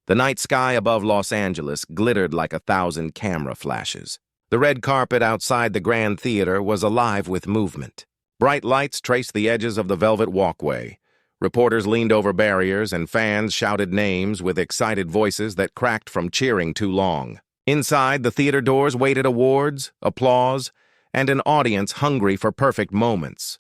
The night sky above Los Angeles glittered like 1,000 camera flashes. The red carpet outside the Grand Theater was alive with movement. Bright lights traced the edges of the velvet walkway. Reporters leaned over barriers and fans shouted names with excited voices that cracked from cheering too long. Inside, the theater doors waited awards, applause, and an audience hungry for perfect moments.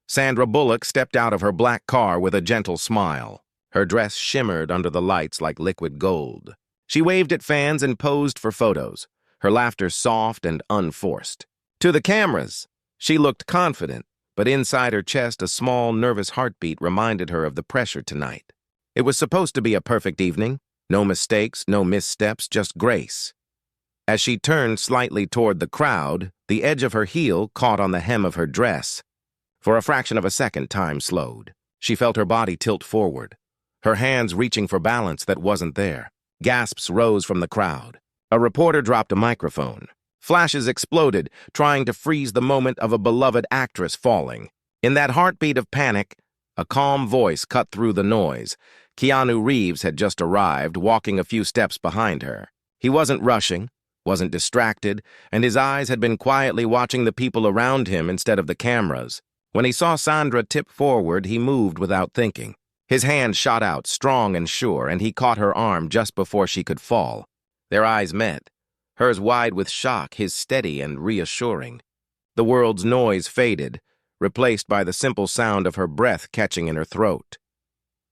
Sandra Bullock stepped out of her black car with a gentle smile. Her dress shimmered under the lights like liquid gold. She waved at fans and posed for photos, her laughter soft and unforced. To the cameras, she looked confident, but inside her chest a small, nervous heartbeat reminded her of the pressure tonight. It was supposed to be a perfect evening. No mistakes, no missteps, just grace. As she turned slightly toward the crowd, the edge of her heel caught on the hem of her dress. For a fraction of a second, time slowed. She felt her body tilt forward, her hands reaching for balance that wasn't there. Gasps rose from the crowd. A reporter dropped a microphone. Flashes exploded, trying to freeze the moment of a beloved actress falling. In that heartbeat of panic, a calm voice cut through the noise. Keanu Reeves had just arrived, walking a few steps behind her. He wasn't rushing, wasn't distracted, and his eyes had been quietly watching the people around him instead of the cameras. When he saw Sandra tip forward, he moved without thinking. His hand shot out, strong and sure, and he caught her arm just before she could fall. Their eyes met, hers wide with shock, his steady and reassuring. The world's noise faded, replaced by the simple sound of her breath catching in her throat.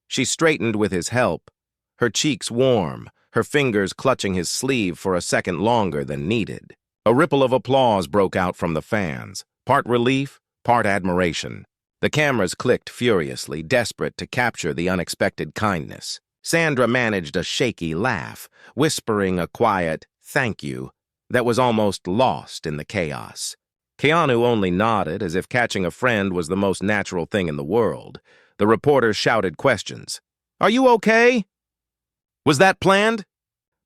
She straightened with his help, her cheeks warm, her fingers clutching his sleeve for a second longer than needed. A ripple of applause broke out from the fans, part relief, part admiration. The cameras clicked furiously, desperate to capture the unexpected kindness. Sandra managed a shaky laugh, whispering a quiet "thank you" that was almost lost in the chaos. Keanu only nodded, as if catching a friend was the most natural thing in the world. The reporters shouted questions. "Are you okay? Was that planned?"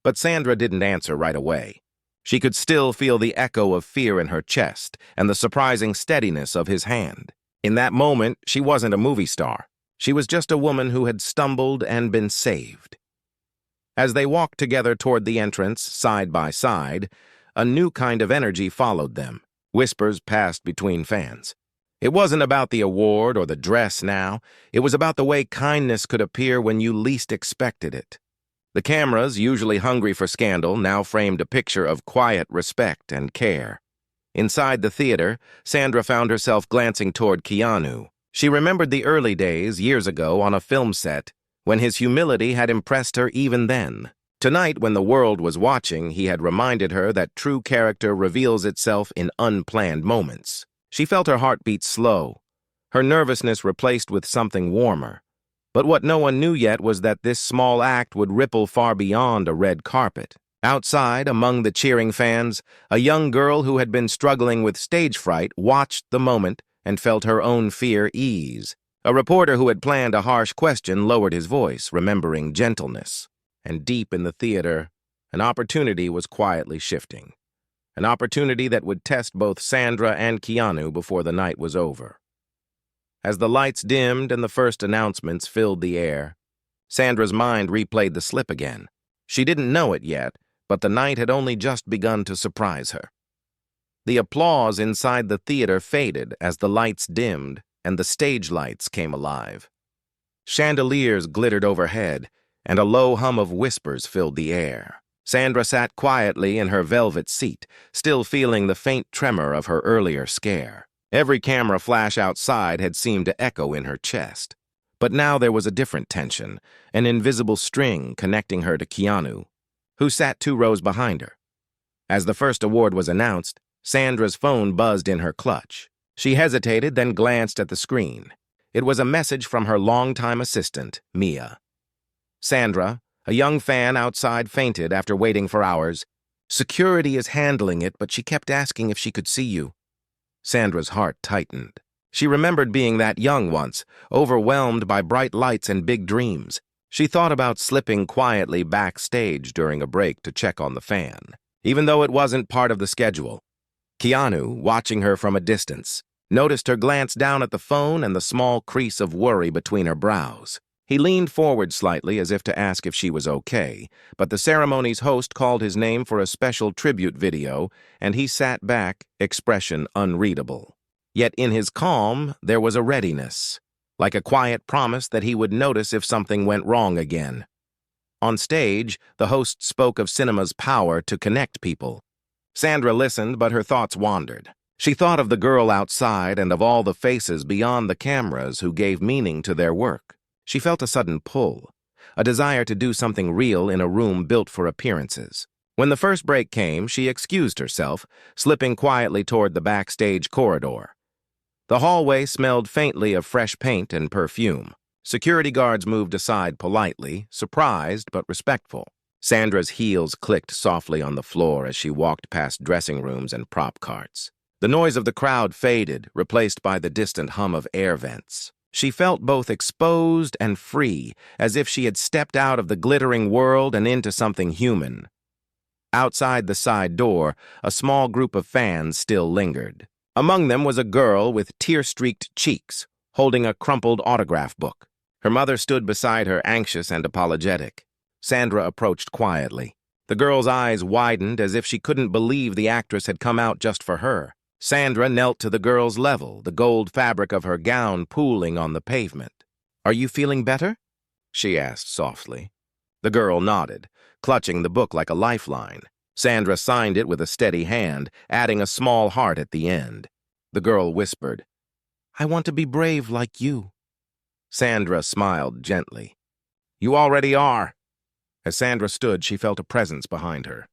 But Sandra didn't answer right away. She could still feel the echo of fear in her chest and the surprising steadiness of his hand. In that moment, she wasn't a movie star. She was just a woman who had stumbled and been saved. As they walked together toward the entrance, side by side, a new kind of energy followed them. Whispers passed between fans. It wasn't about the award or the dress now. It was about the way kindness could appear when you least expected it. The cameras, usually hungry for scandal, now framed a picture of quiet respect and care. Inside the theater, Sandra found herself glancing toward Keanu. She remembered the early days, years ago, on a film set, when his humility had impressed her even then. Tonight, when the world was watching, he had reminded her that true character reveals itself in unplanned moments. She felt her heart beat slow, her nervousness replaced with something warmer. But what no one knew yet was that this small act would ripple far beyond a red carpet. Outside, among the cheering fans, a young girl who had been struggling with stage fright watched the moment and felt her own fear ease. A reporter who had planned a harsh question lowered his voice, remembering gentleness. And deep in the theater, an opportunity was quietly shifting. An opportunity that would test both Sandra and Keanu before the night was over. As the lights dimmed and the first announcements filled the air, Sandra's mind replayed the slip again. She didn't know it yet, but the night had only just begun to surprise her. The applause inside the theater faded as the lights dimmed and the stage lights came alive. Chandeliers glittered overhead, and a low hum of whispers filled the air. Sandra sat quietly in her velvet seat, still feeling the faint tremor of her earlier scare. Every camera flash outside had seemed to echo in her chest. But now there was a different tension, an invisible string connecting her to Keanu, who sat 2 rows behind her. As the first award was announced, Sandra's phone buzzed in her clutch. She hesitated, then glanced at the screen. It was a message from her longtime assistant, Mia. Sandra, a young fan outside, fainted after waiting for hours. "Security is handling it, but she kept asking if she could see you." Sandra's heart tightened. She remembered being that young once, overwhelmed by bright lights and big dreams. She thought about slipping quietly backstage during a break to check on the fan, even though it wasn't part of the schedule. Keanu, watching her from a distance, noticed her glance down at the phone and the small crease of worry between her brows. He leaned forward slightly as if to ask if she was okay, but the ceremony's host called his name for a special tribute video, and he sat back, expression unreadable. Yet in his calm, there was a readiness, like a quiet promise that he would notice if something went wrong again. On stage, the host spoke of cinema's power to connect people. Sandra listened, but her thoughts wandered. She thought of the girl outside and of all the faces beyond the cameras who gave meaning to their work. She felt a sudden pull, a desire to do something real in a room built for appearances. When the first break came, she excused herself, slipping quietly toward the backstage corridor. The hallway smelled faintly of fresh paint and perfume. Security guards moved aside politely, surprised but respectful. Sandra's heels clicked softly on the floor as she walked past dressing rooms and prop carts. The noise of the crowd faded, replaced by the distant hum of air vents. She felt both exposed and free, as if she had stepped out of the glittering world and into something human. Outside the side door, a small group of fans still lingered. Among them was a girl with tear-streaked cheeks, holding a crumpled autograph book. Her mother stood beside her, anxious and apologetic. Sandra approached quietly. The girl's eyes widened as if she couldn't believe the actress had come out just for her. Sandra knelt to the girl's level, the gold fabric of her gown pooling on the pavement. "Are you feeling better?" she asked softly. The girl nodded, clutching the book like a lifeline. Sandra signed it with a steady hand, adding a small heart at the end. The girl whispered, "I want to be brave like you." Sandra smiled gently. "You already are." As Sandra stood, she felt a presence behind her.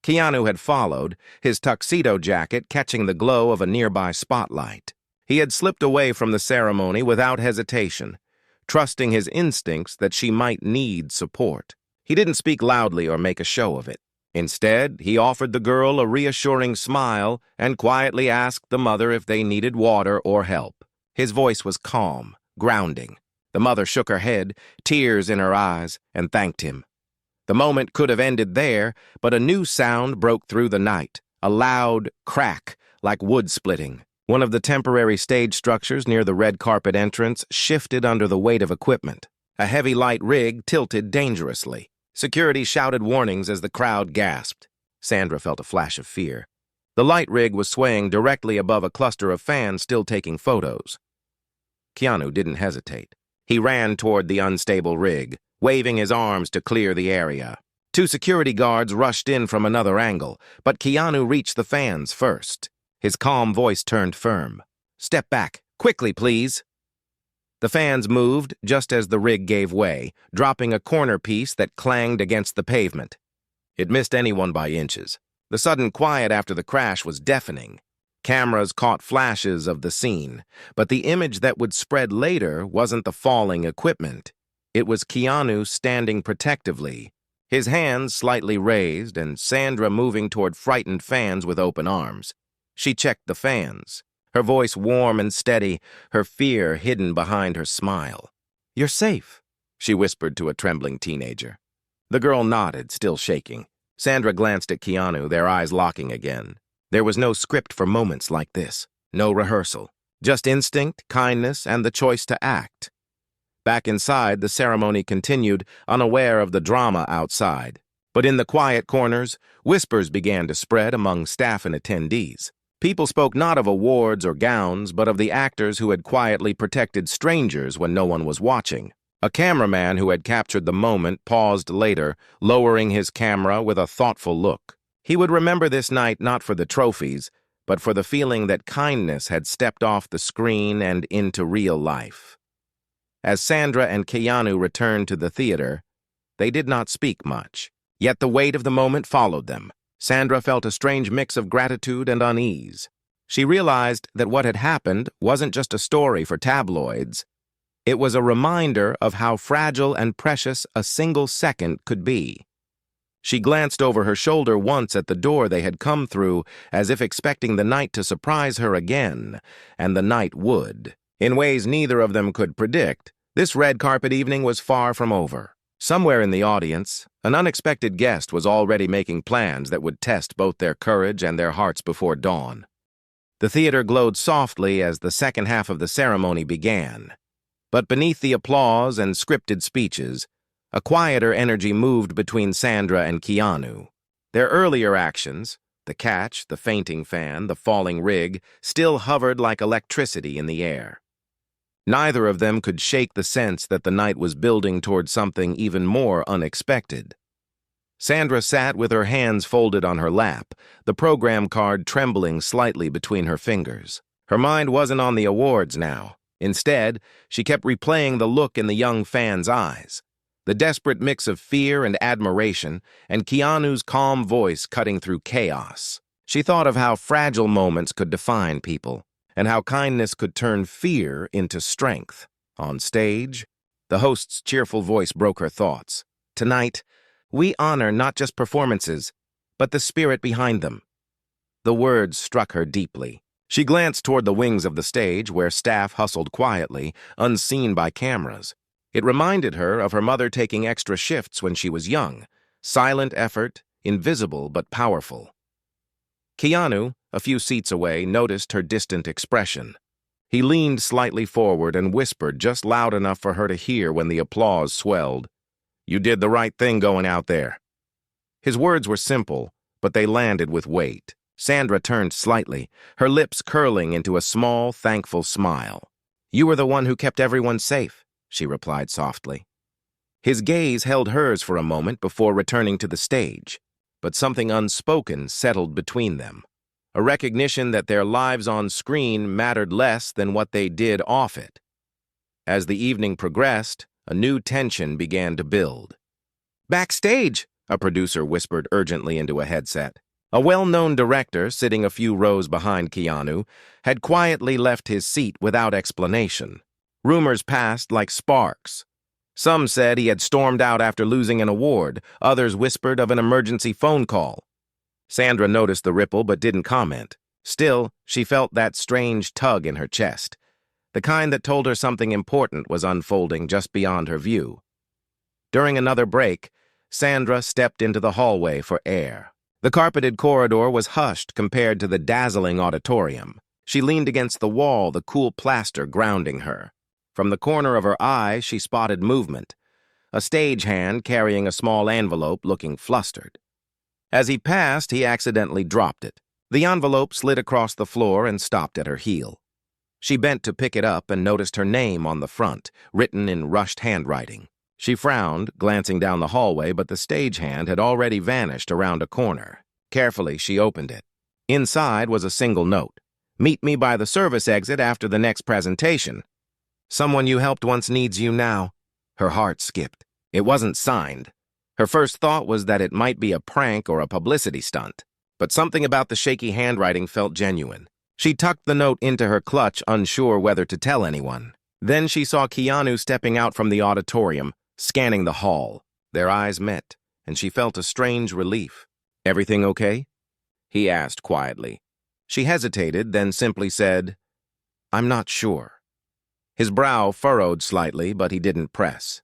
Keanu had followed, his tuxedo jacket catching the glow of a nearby spotlight. He had slipped away from the ceremony without hesitation, trusting his instincts that she might need support. He didn't speak loudly or make a show of it. Instead, he offered the girl a reassuring smile and quietly asked the mother if they needed water or help. His voice was calm, grounding. The mother shook her head, tears in her eyes, and thanked him. The moment could have ended there, but a new sound broke through the night, a loud crack like wood splitting. One of the temporary stage structures near the red carpet entrance shifted under the weight of equipment. A heavy light rig tilted dangerously. Security shouted warnings as the crowd gasped. Sandra felt a flash of fear. The light rig was swaying directly above a cluster of fans still taking photos. Keanu didn't hesitate. He ran toward the unstable rig, waving his arms to clear the area. Two security guards rushed in from another angle, but Keanu reached the fans first. His calm voice turned firm. "Step back, quickly, please." The fans moved just as the rig gave way, dropping a corner piece that clanged against the pavement. It missed anyone by inches. The sudden quiet after the crash was deafening. Cameras caught flashes of the scene, but the image that would spread later wasn't the falling equipment. It was Keanu standing protectively, his hands slightly raised, and Sandra moving toward frightened fans with open arms. She checked the fans, her voice warm and steady, her fear hidden behind her smile. "You're safe," she whispered to a trembling teenager. The girl nodded, still shaking. Sandra glanced at Keanu, their eyes locking again. There was no script for moments like this, no rehearsal, just instinct, kindness, and the choice to act. Back inside, the ceremony continued, unaware of the drama outside. But in the quiet corners, whispers began to spread among staff and attendees. People spoke not of awards or gowns, but of the actors who had quietly protected strangers when no one was watching. A cameraman who had captured the moment paused later, lowering his camera with a thoughtful look. He would remember this night not for the trophies, but for the feeling that kindness had stepped off the screen and into real life. As Sandra and Keanu returned to the theater, they did not speak much. Yet the weight of the moment followed them. Sandra felt a strange mix of gratitude and unease. She realized that what had happened wasn't just a story for tabloids. It was a reminder of how fragile and precious a single second could be. She glanced over her shoulder once at the door they had come through, as if expecting the night to surprise her again, and the night would. In ways neither of them could predict, this red carpet evening was far from over. Somewhere in the audience, an unexpected guest was already making plans that would test both their courage and their hearts before dawn. The theater glowed softly as the second half of the ceremony began. But beneath the applause and scripted speeches, a quieter energy moved between Sandra and Keanu. Their earlier actions, the catch, the fainting fan, the falling rig, still hovered like electricity in the air. Neither of them could shake the sense that the night was building toward something even more unexpected. Sandra sat with her hands folded on her lap, the program card trembling slightly between her fingers. Her mind wasn't on the awards now. Instead, she kept replaying the look in the young fan's eyes, the desperate mix of fear and admiration, and Keanu's calm voice cutting through chaos. She thought of how fragile moments could define people, and how kindness could turn fear into strength. On stage, the host's cheerful voice broke her thoughts. Tonight, we honor not just performances, but the spirit behind them. The words struck her deeply. She glanced toward the wings of the stage where staff hustled quietly, unseen by cameras. It reminded her of her mother taking extra shifts when she was young. Silent effort, invisible but powerful. Keanu, a few seats away, noticed her distant expression. He leaned slightly forward and whispered just loud enough for her to hear when the applause swelled. "You did the right thing going out there." His words were simple, but they landed with weight. Sandra turned slightly, her lips curling into a small, thankful smile. "You were the one who kept everyone safe," she replied softly. His gaze held hers for a moment before returning to the stage, but something unspoken settled between them. A recognition that their lives on screen mattered less than what they did off it. As the evening progressed, a new tension began to build. "Backstage," a producer whispered urgently into a headset. A well-known director, sitting a few rows behind Keanu, had quietly left his seat without explanation. Rumors passed like sparks. Some said he had stormed out after losing an award, others whispered of an emergency phone call. Sandra noticed the ripple but didn't comment. Still, she felt that strange tug in her chest, the kind that told her something important was unfolding just beyond her view. During another break, Sandra stepped into the hallway for air. The carpeted corridor was hushed compared to the dazzling auditorium. She leaned against the wall, the cool plaster grounding her. From the corner of her eye, she spotted movement, a stagehand carrying a small envelope looking flustered. As he passed, he accidentally dropped it. The envelope slid across the floor and stopped at her heel. She bent to pick it up and noticed her name on the front, written in rushed handwriting. She frowned, glancing down the hallway, but the stagehand had already vanished around a corner. Carefully, she opened it. Inside was a single note. "Meet me by the service exit after the next presentation. Someone you helped once needs you now." Her heart skipped. It wasn't signed. Her first thought was that it might be a prank or a publicity stunt, but something about the shaky handwriting felt genuine. She tucked the note into her clutch, unsure whether to tell anyone. Then she saw Keanu stepping out from the auditorium, scanning the hall. Their eyes met, and she felt a strange relief. "Everything okay?" he asked quietly. She hesitated, then simply said, "I'm not sure." His brow furrowed slightly, but he didn't press.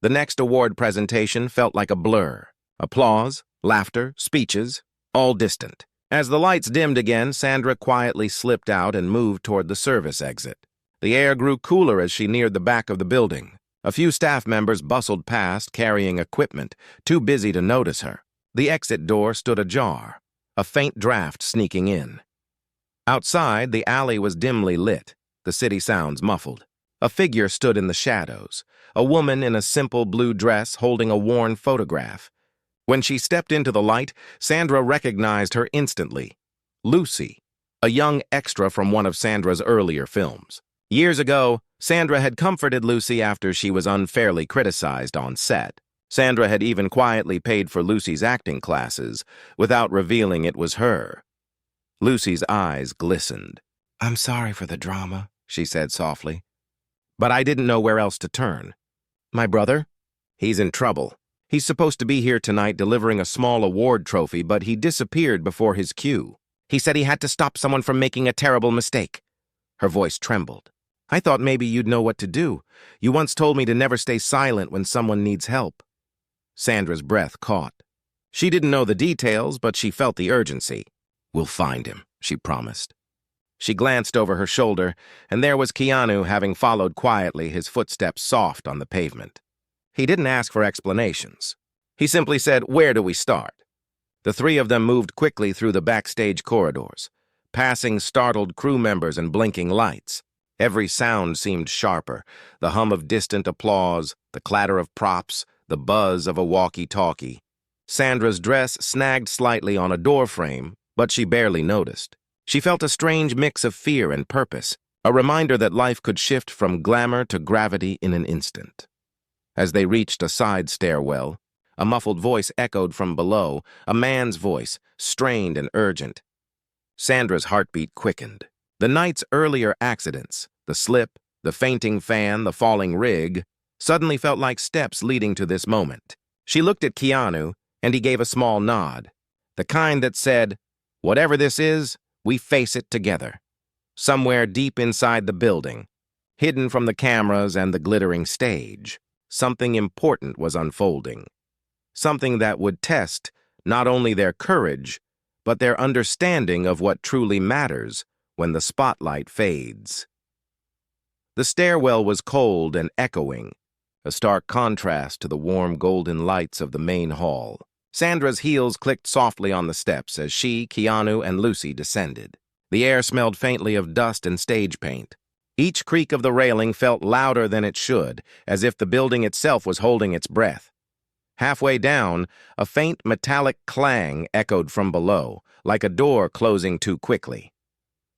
The next award presentation felt like a blur. Applause, laughter, speeches, all distant. As the lights dimmed again, Sandra quietly slipped out and moved toward the service exit. The air grew cooler as she neared the back of the building. A few staff members bustled past, carrying equipment, too busy to notice her. The exit door stood ajar, a faint draft sneaking in. Outside, the alley was dimly lit, the city sounds muffled. A figure stood in the shadows, a woman in a simple blue dress holding a worn photograph. When she stepped into the light, Sandra recognized her instantly. Lucy, a young extra from one of Sandra's earlier films. Years ago, Sandra had comforted Lucy after she was unfairly criticized on set. Sandra had even quietly paid for Lucy's acting classes, without revealing it was her. Lucy's eyes glistened. "I'm sorry for the drama," she said softly. "But I didn't know where else to turn." "My brother? He's in trouble. He's supposed to be here tonight delivering a small award trophy, but he disappeared before his cue. He said he had to stop someone from making a terrible mistake." Her voice trembled. "I thought maybe you'd know what to do. You once told me to never stay silent when someone needs help." Sandra's breath caught. She didn't know the details, but she felt the urgency. "We'll find him," she promised. She glanced over her shoulder, and there was Keanu having followed quietly, his footsteps soft on the pavement. He didn't ask for explanations. He simply said, "Where do we start?" The three of them moved quickly through the backstage corridors, passing startled crew members and blinking lights. Every sound seemed sharper, the hum of distant applause, the clatter of props, the buzz of a walkie-talkie. Sandra's dress snagged slightly on a door frame, but she barely noticed. She felt a strange mix of fear and purpose, a reminder that life could shift from glamour to gravity in an instant. As they reached a side stairwell, a muffled voice echoed from below, a man's voice, strained and urgent. Sandra's heartbeat quickened. The night's earlier accidents, the slip, the fainting fan, the falling rig, suddenly felt like steps leading to this moment. She looked at Keanu, and he gave a small nod, the kind that said, "Whatever this is, we face it together." Somewhere deep inside the building, hidden from the cameras and the glittering stage, something important was unfolding. Something that would test not only their courage, but their understanding of what truly matters when the spotlight fades. The stairwell was cold and echoing, a stark contrast to the warm golden lights of the main hall. Sandra's heels clicked softly on the steps as she, Keanu, and Lucy descended. The air smelled faintly of dust and stage paint. Each creak of the railing felt louder than it should, as if the building itself was holding its breath. Halfway down, a faint metallic clang echoed from below, like a door closing too quickly.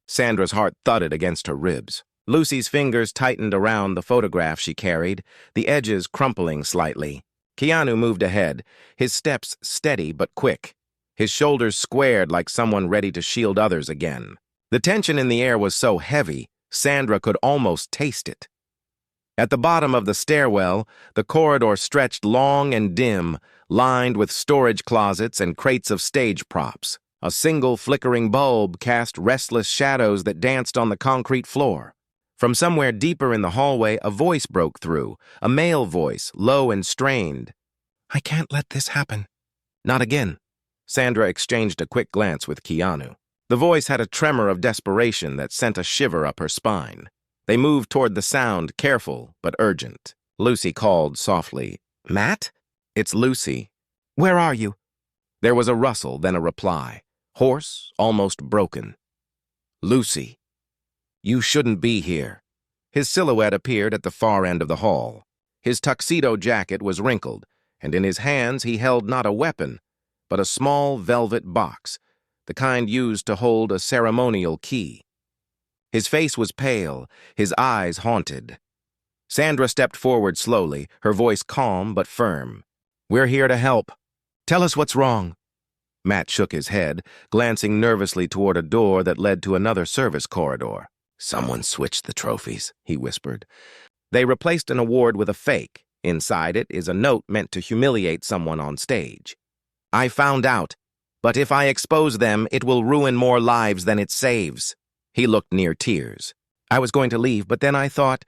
Sandra's heart thudded against her ribs. Lucy's fingers tightened around the photograph she carried, the edges crumpling slightly. Keanu moved ahead, his steps steady but quick, his shoulders squared like someone ready to shield others again. The tension in the air was so heavy, Sandra could almost taste it. At the bottom of the stairwell, the corridor stretched long and dim, lined with storage closets and crates of stage props. A single flickering bulb cast restless shadows that danced on the concrete floor. From somewhere deeper in the hallway, a voice broke through, a male voice, low and strained. "I can't let this happen." "Not again." Sandra exchanged a quick glance with Keanu. The voice had a tremor of desperation that sent a shiver up her spine. They moved toward the sound, careful but urgent. Lucy called softly, "Matt?" "It's Lucy." "Where are you?" There was a rustle, then a reply, hoarse, almost broken. "Lucy, you shouldn't be here." His silhouette appeared at the far end of the hall. His tuxedo jacket was wrinkled, and in his hands he held not a weapon, but a small velvet box, the kind used to hold a ceremonial key. His face was pale, his eyes haunted. Sandra stepped forward slowly, her voice calm but firm. "We're here to help. Tell us what's wrong." Matt shook his head, glancing nervously toward a door that led to another service corridor. "Someone switched the trophies," he whispered. "They replaced an award with a fake. Inside it is a note meant to humiliate someone on stage. I found out, but if I expose them, it will ruin more lives than it saves." He looked near tears. "I was going to leave, but then I thought,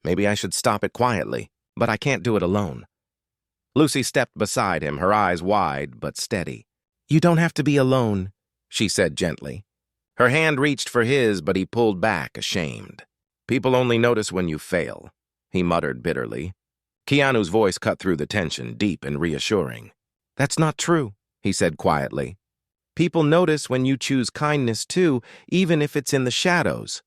maybe I should stop it quietly, but I can't do it alone." Lucy stepped beside him, her eyes wide but steady. "You don't have to be alone," she said gently. Her hand reached for his, but he pulled back, ashamed. "People only notice when you fail," he muttered bitterly. Keanu's voice cut through the tension, deep and reassuring. "That's not true," he said quietly. "People notice when you choose kindness too, even if it's in the shadows."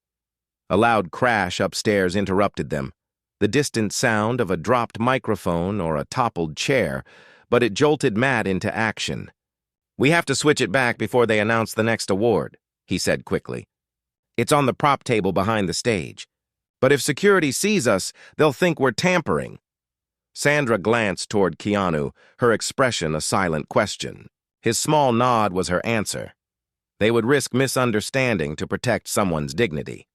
A loud crash upstairs interrupted them, the distant sound of a dropped microphone or a toppled chair, but it jolted Matt into action. "We have to switch it back before they announce the next award," he said quickly. "It's on the prop table behind the stage. But if security sees us, they'll think we're tampering." Sandra glanced toward Keanu, her expression a silent question. His small nod was her answer. They would risk misunderstanding to protect someone's dignity.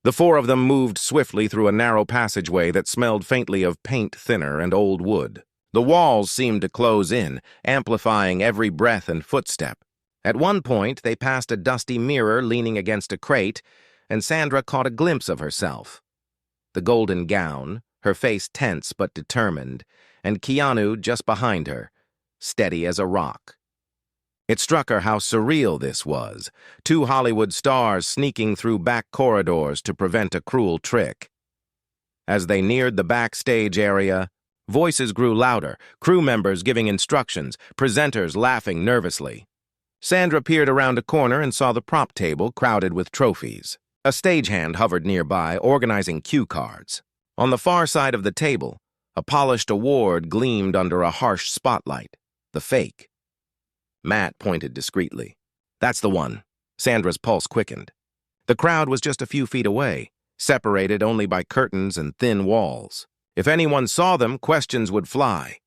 The four of them moved swiftly through a narrow passageway that smelled faintly of paint thinner and old wood. The walls seemed to close in, amplifying every breath and footstep. At one point, they passed a dusty mirror leaning against a crate, and Sandra caught a glimpse of herself. The golden gown, her face tense but determined, and Keanu just behind her, steady as a rock. It struck her how surreal this was, two Hollywood stars sneaking through back corridors to prevent a cruel trick. As they neared the backstage area, voices grew louder, crew members giving instructions, presenters laughing nervously. Sandra peered around a corner and saw the prop table crowded with trophies. A stagehand hovered nearby, organizing cue cards. On the far side of the table, a polished award gleamed under a harsh spotlight, the fake. Matt pointed discreetly. "That's the one." Sandra's pulse quickened. The crowd was just a few feet away, separated only by curtains and thin walls. If anyone saw them, questions would fly.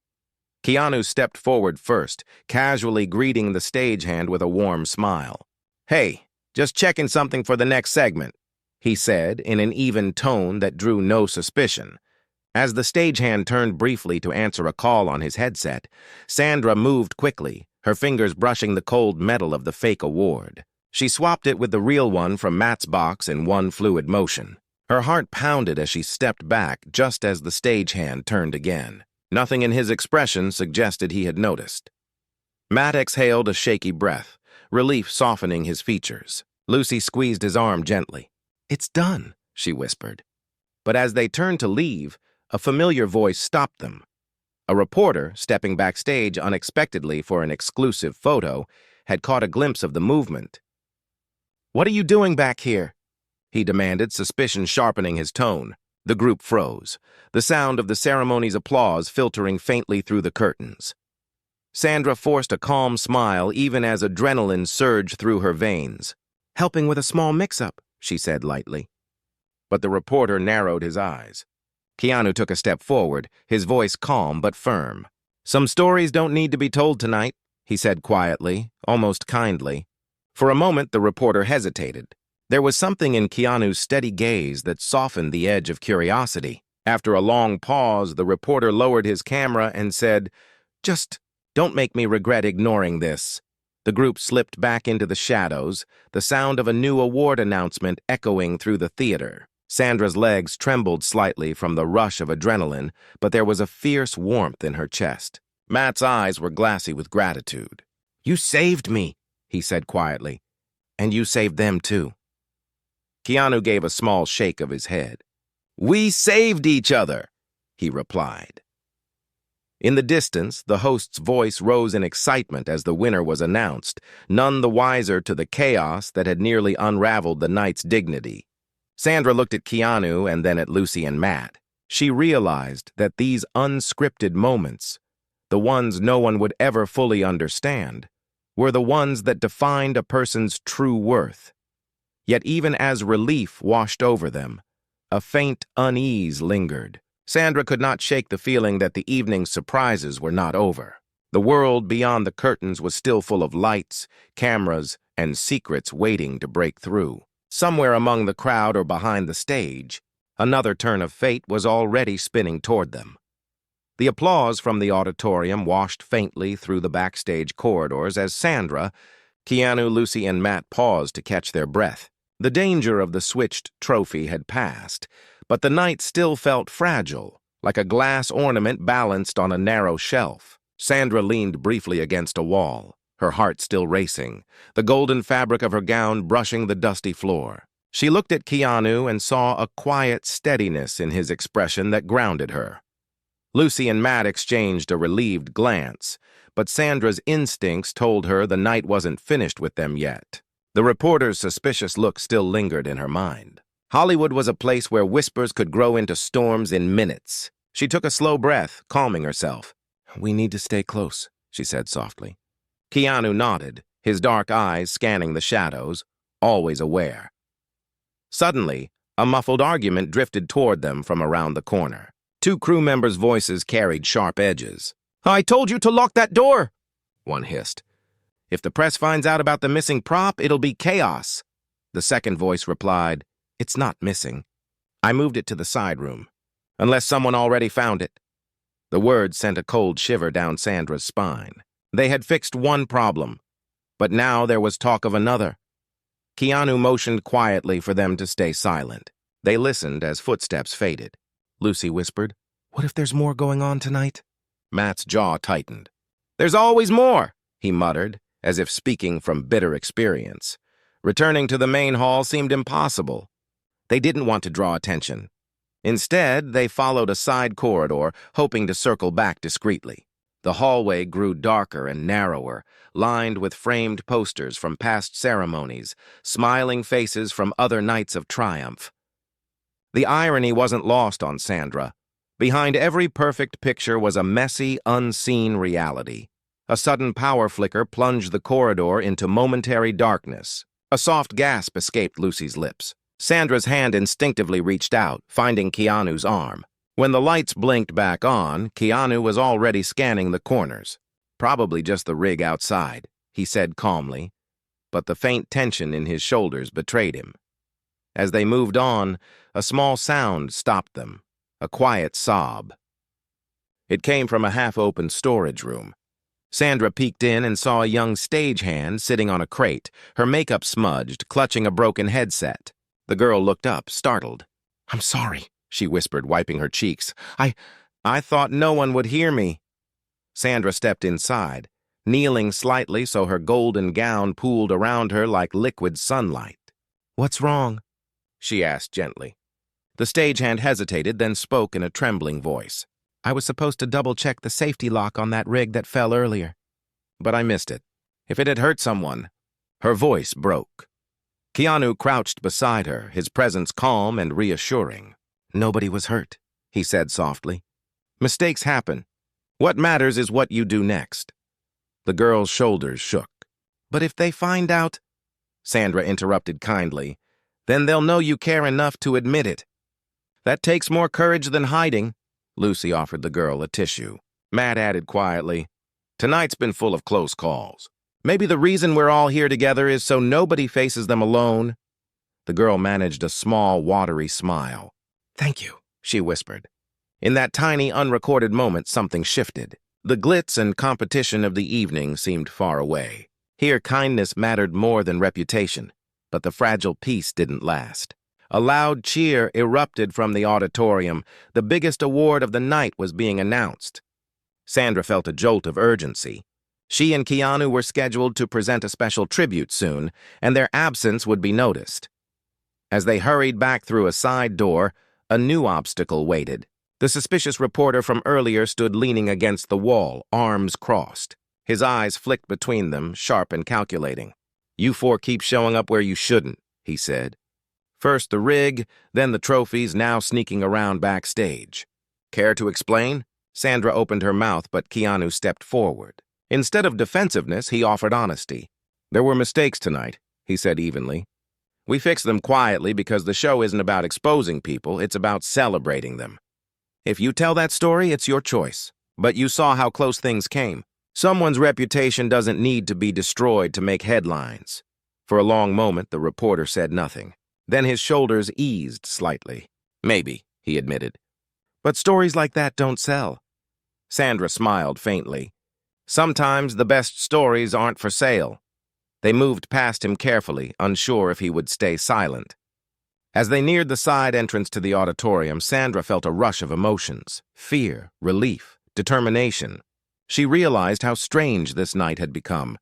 Keanu stepped forward first, casually greeting the stagehand with a warm smile. "Hey, just checking something for the next segment," he said in an even tone that drew no suspicion. As the stagehand turned briefly to answer a call on his headset, Sandra moved quickly, her fingers brushing the cold metal of the fake award. She swapped it with the real one from Matt's box in one fluid motion. Her heart pounded as she stepped back just as the stagehand turned again. Nothing in his expression suggested he had noticed. Matt exhaled a shaky breath, relief softening his features. Lucy squeezed his arm gently. "It's done," she whispered. But as they turned to leave, a familiar voice stopped them. A reporter, stepping backstage unexpectedly for an exclusive photo, had caught a glimpse of the movement. "What are you doing back here?" he demanded, suspicion sharpening his tone. The group froze, the sound of the ceremony's applause filtering faintly through the curtains. Sandra forced a calm smile even as adrenaline surged through her veins. "Helping with a small mix-up," she said lightly. But the reporter narrowed his eyes. Keanu took a step forward, his voice calm but firm. "Some stories don't need to be told tonight," he said quietly, almost kindly. For a moment, the reporter hesitated. There was something in Keanu's steady gaze that softened the edge of curiosity. After a long pause, the reporter lowered his camera and said, "Just don't make me regret ignoring this." The group slipped back into the shadows, the sound of a new award announcement echoing through the theater. Sandra's legs trembled slightly from the rush of adrenaline, but there was a fierce warmth in her chest. Matt's eyes were glassy with gratitude. "You saved me," he said quietly. "And you saved them too." Keanu gave a small shake of his head. "We saved each other," he replied. In the distance, the host's voice rose in excitement as the winner was announced, none the wiser to the chaos that had nearly unraveled the night's dignity. Sandra looked at Keanu and then at Lucy and Matt. She realized that these unscripted moments, the ones no one would ever fully understand, were the ones that defined a person's true worth. Yet even as relief washed over them, a faint unease lingered. Sandra could not shake the feeling that the evening's surprises were not over. The world beyond the curtains was still full of lights, cameras, and secrets waiting to break through. Somewhere among the crowd or behind the stage, another turn of fate was already spinning toward them. The applause from the auditorium washed faintly through the backstage corridors as Sandra, Keanu, Lucy, and Matt paused to catch their breath. The danger of the switched trophy had passed, but the night still felt fragile, like a glass ornament balanced on a narrow shelf. Sandra leaned briefly against a wall, her heart still racing, the golden fabric of her gown brushing the dusty floor. She looked at Keanu and saw a quiet steadiness in his expression that grounded her. Lucy and Matt exchanged a relieved glance, but Sandra's instincts told her the night wasn't finished with them yet. The reporter's suspicious look still lingered in her mind. Hollywood was a place where whispers could grow into storms in minutes. She took a slow breath, calming herself. "We need to stay close," she said softly. Keanu nodded, his dark eyes scanning the shadows, always aware. Suddenly, a muffled argument drifted toward them from around the corner. Two crew members' voices carried sharp edges. "I told you to lock that door," one hissed. "If the press finds out about the missing prop, it'll be chaos." The second voice replied, "It's not missing. I moved it to the side room, unless someone already found it." The words sent a cold shiver down Sandra's spine. They had fixed one problem, but now there was talk of another. Keanu motioned quietly for them to stay silent. They listened as footsteps faded. Lucy whispered, "What if there's more going on tonight?" Matt's jaw tightened. "There's always more," he muttered, as if speaking from bitter experience. Returning to the main hall seemed impossible. They didn't want to draw attention. Instead, they followed a side corridor, hoping to circle back discreetly. The hallway grew darker and narrower, lined with framed posters from past ceremonies, smiling faces from other nights of triumph. The irony wasn't lost on Sandra. Behind every perfect picture was a messy, unseen reality. A sudden power flicker plunged the corridor into momentary darkness. A soft gasp escaped Lucy's lips. Sandra's hand instinctively reached out, finding Keanu's arm. When the lights blinked back on, Keanu was already scanning the corners. Probably just the rig outside, he said calmly, but the faint tension in his shoulders betrayed him. As they moved on, a small sound stopped them, a quiet sob. It came from a half-open storage room. Sandra peeked in and saw a young stagehand sitting on a crate, her makeup smudged, clutching a broken headset. The girl looked up, startled. "I'm sorry," she whispered, wiping her cheeks. I thought no one would hear me." Sandra stepped inside, kneeling slightly so her golden gown pooled around her like liquid sunlight. "What's wrong?" she asked gently. The stagehand hesitated, then spoke in a trembling voice. "I was supposed to double-check the safety lock on that rig that fell earlier, but I missed it. If it had hurt someone..." Her voice broke. Keanu crouched beside her, his presence calm and reassuring. "Nobody was hurt," he said softly. "Mistakes happen. What matters is what you do next." The girl's shoulders shook. "But if they find out," Sandra interrupted kindly, "then they'll know you care enough to admit it." "That takes more courage than hiding." Lucy offered the girl a tissue. Matt added quietly, "Tonight's been full of close calls. Maybe the reason we're all here together is so nobody faces them alone." The girl managed a small, watery smile. "Thank you," she whispered. In that tiny, unrecorded moment, something shifted. The glitz and competition of the evening seemed far away. Here, kindness mattered more than reputation, but the fragile peace didn't last. A loud cheer erupted from the auditorium. The biggest award of the night was being announced. Sandra felt a jolt of urgency. She and Keanu were scheduled to present a special tribute soon, and their absence would be noticed. As they hurried back through a side door, a new obstacle waited. The suspicious reporter from earlier stood leaning against the wall, arms crossed. His eyes flicked between them, sharp and calculating. "You four keep showing up where you shouldn't," he said. "First the rig, then the trophies, now sneaking around backstage." "Care to explain?" Sandra opened her mouth, but Keanu stepped forward. Instead of defensiveness, he offered honesty. "There were mistakes tonight," he said evenly. "We fixed them quietly because the show isn't about exposing people, it's about celebrating them. If you tell that story, it's your choice. But you saw how close things came. Someone's reputation doesn't need to be destroyed to make headlines." For a long moment, the reporter said nothing. Then his shoulders eased slightly. "Maybe," he admitted. "But stories like that don't sell." Sandra smiled faintly. "Sometimes the best stories aren't for sale." They moved past him carefully, unsure if he would stay silent. As they neared the side entrance to the auditorium, Sandra felt a rush of emotions: fear, relief, determination. She realized how strange this night had become.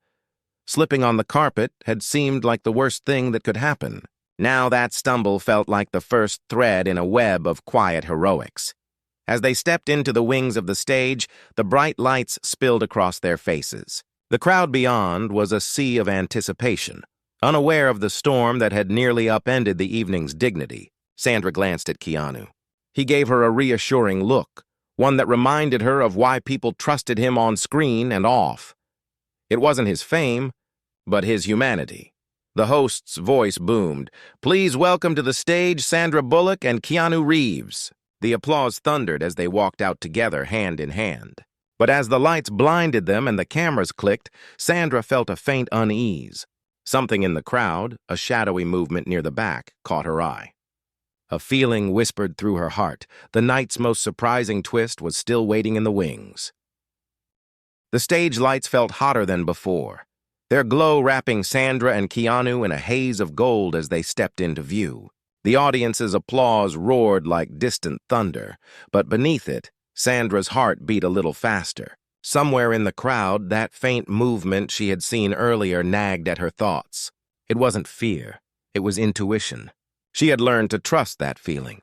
Slipping on the carpet had seemed like the worst thing that could happen. Now that stumble felt like the first thread in a web of quiet heroics. As they stepped into the wings of the stage, the bright lights spilled across their faces. The crowd beyond was a sea of anticipation. Unaware of the storm that had nearly upended the evening's dignity, Sandra glanced at Keanu. He gave her a reassuring look, one that reminded her of why people trusted him on screen and off. It wasn't his fame, but his humanity. The host's voice boomed, "Please welcome to the stage Sandra Bullock and Keanu Reeves." The applause thundered as they walked out together, hand in hand. But as the lights blinded them and the cameras clicked, Sandra felt a faint unease. Something in the crowd, a shadowy movement near the back, caught her eye. A feeling whispered through her heart. The night's most surprising twist was still waiting in the wings. The stage lights felt hotter than before, their glow wrapping Sandra and Keanu in a haze of gold as they stepped into view. The audience's applause roared like distant thunder, but beneath it, Sandra's heart beat a little faster. Somewhere in the crowd, that faint movement she had seen earlier nagged at her thoughts. It wasn't fear, it was intuition. She had learned to trust that feeling.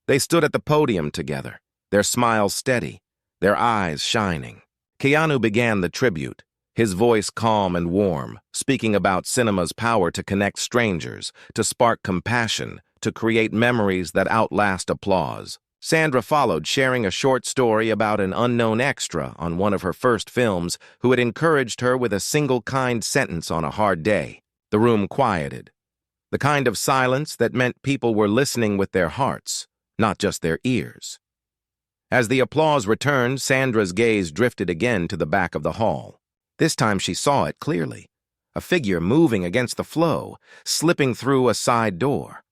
They stood at the podium together, their smiles steady, their eyes shining. Keanu began the tribute, his voice calm and warm, speaking about cinema's power to connect strangers, to spark compassion, to create memories that outlast applause. Sandra followed, sharing a short story about an unknown extra on one of her first films who had encouraged her with a single kind sentence on a hard day. The room quieted. The kind of silence that meant people were listening with their hearts, not just their ears. As the applause returned, Sandra's gaze drifted again to the back of the hall. This time she saw it clearly. A figure moving against the flow, slipping through a side door.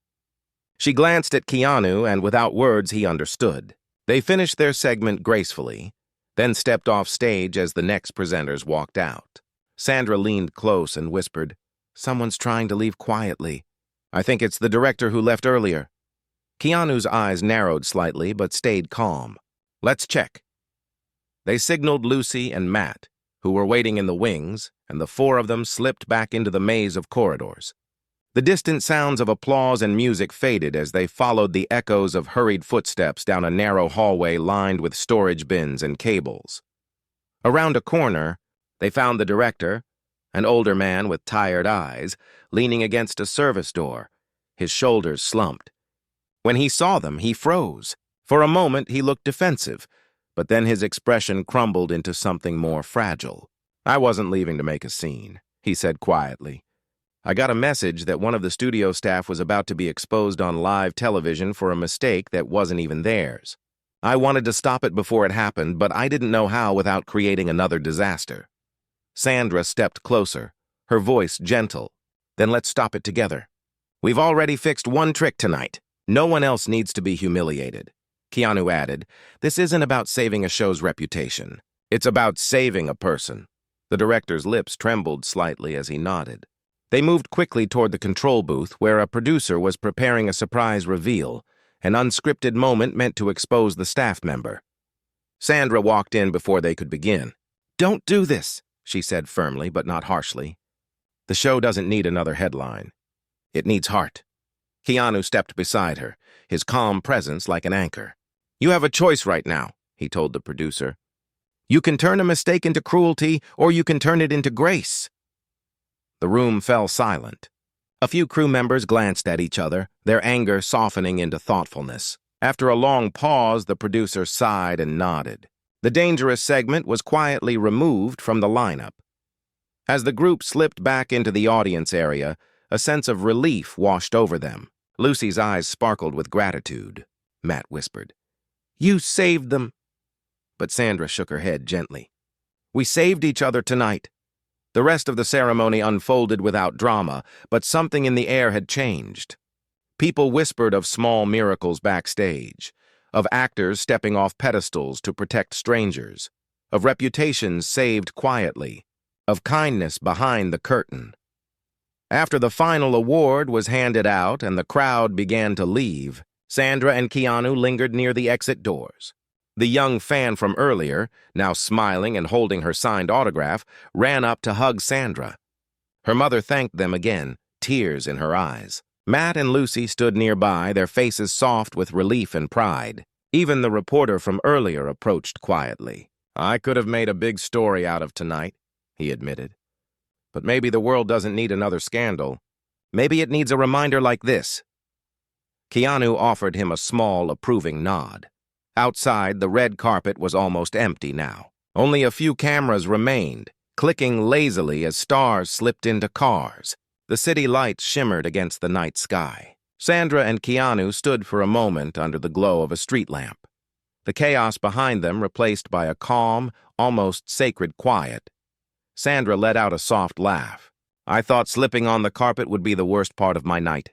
She glanced at Keanu, and without words he understood. They finished their segment gracefully, then stepped off stage as the next presenters walked out. Sandra leaned close and whispered, "Someone's trying to leave quietly. I think it's the director who left earlier." Keanu's eyes narrowed slightly but stayed calm. "Let's check." They signaled Lucy and Matt, who were waiting in the wings, and the four of them slipped back into the maze of corridors. The distant sounds of applause and music faded as they followed the echoes of hurried footsteps down a narrow hallway lined with storage bins and cables. Around a corner, they found the director, an older man with tired eyes, leaning against a service door, his shoulders slumped. When he saw them, he froze. For a moment, he looked defensive, but then his expression crumbled into something more fragile. "I wasn't leaving to make a scene," he said quietly. "I got a message that one of the studio staff was about to be exposed on live television for a mistake that wasn't even theirs. I wanted to stop it before it happened, but I didn't know how without creating another disaster." Sandra stepped closer, her voice gentle. "Then let's stop it together. We've already fixed one trick tonight. No one else needs to be humiliated." Keanu added, "This isn't about saving a show's reputation. It's about saving a person." The director's lips trembled slightly as he nodded. They moved quickly toward the control booth where a producer was preparing a surprise reveal, an unscripted moment meant to expose the staff member. Sandra walked in before they could begin. "Don't do this," she said firmly but not harshly. "The show doesn't need another headline. It needs heart." Keanu stepped beside her, his calm presence like an anchor. "You have a choice right now," he told the producer. "You can turn a mistake into cruelty, or you can turn it into grace." The room fell silent. A few crew members glanced at each other, their anger softening into thoughtfulness. After a long pause, the producer sighed and nodded. The dangerous segment was quietly removed from the lineup. As the group slipped back into the audience area, a sense of relief washed over them. Lucy's eyes sparkled with gratitude. Matt whispered, "You saved them." But Sandra shook her head gently. "We saved each other tonight." The rest of the ceremony unfolded without drama, but something in the air had changed. People whispered of small miracles backstage, of actors stepping off pedestals to protect strangers, of reputations saved quietly, of kindness behind the curtain. After the final award was handed out and the crowd began to leave, Sandra and Keanu lingered near the exit doors. The young fan from earlier, now smiling and holding her signed autograph, ran up to hug Sandra. Her mother thanked them again, tears in her eyes. Matt and Lucy stood nearby, their faces soft with relief and pride. Even the reporter from earlier approached quietly. "I could have made a big story out of tonight," he admitted. "But maybe the world doesn't need another scandal. Maybe it needs a reminder like this." Keanu offered him a small, approving nod. Outside, the red carpet was almost empty now. Only a few cameras remained, clicking lazily as stars slipped into cars. The city lights shimmered against the night sky. Sandra and Keanu stood for a moment under the glow of a street lamp. The chaos behind them replaced by a calm, almost sacred quiet. Sandra let out a soft laugh. "I thought slipping on the carpet would be the worst part of my night."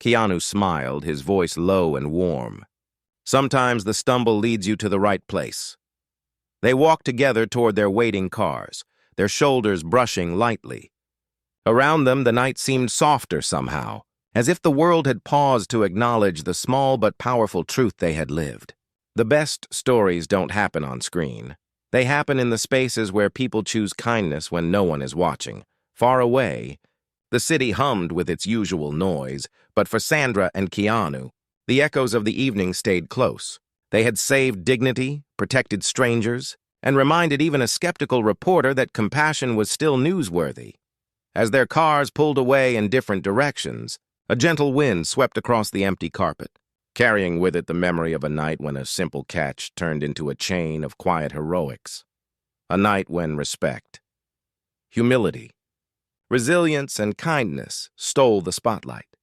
Keanu smiled, his voice low and warm. "Sometimes the stumble leads you to the right place." They walked together toward their waiting cars, their shoulders brushing lightly. Around them, the night seemed softer somehow, as if the world had paused to acknowledge the small but powerful truth they had lived. The best stories don't happen on screen. They happen in the spaces where people choose kindness when no one is watching. Far away, the city hummed with its usual noise, but for Sandra and Keanu, the echoes of the evening stayed close. They had saved dignity, protected strangers, and reminded even a skeptical reporter that compassion was still newsworthy. As their cars pulled away in different directions, a gentle wind swept across the empty carpet, carrying with it the memory of a night when a simple catch turned into a chain of quiet heroics. A night when respect, humility, resilience, and kindness stole the spotlight.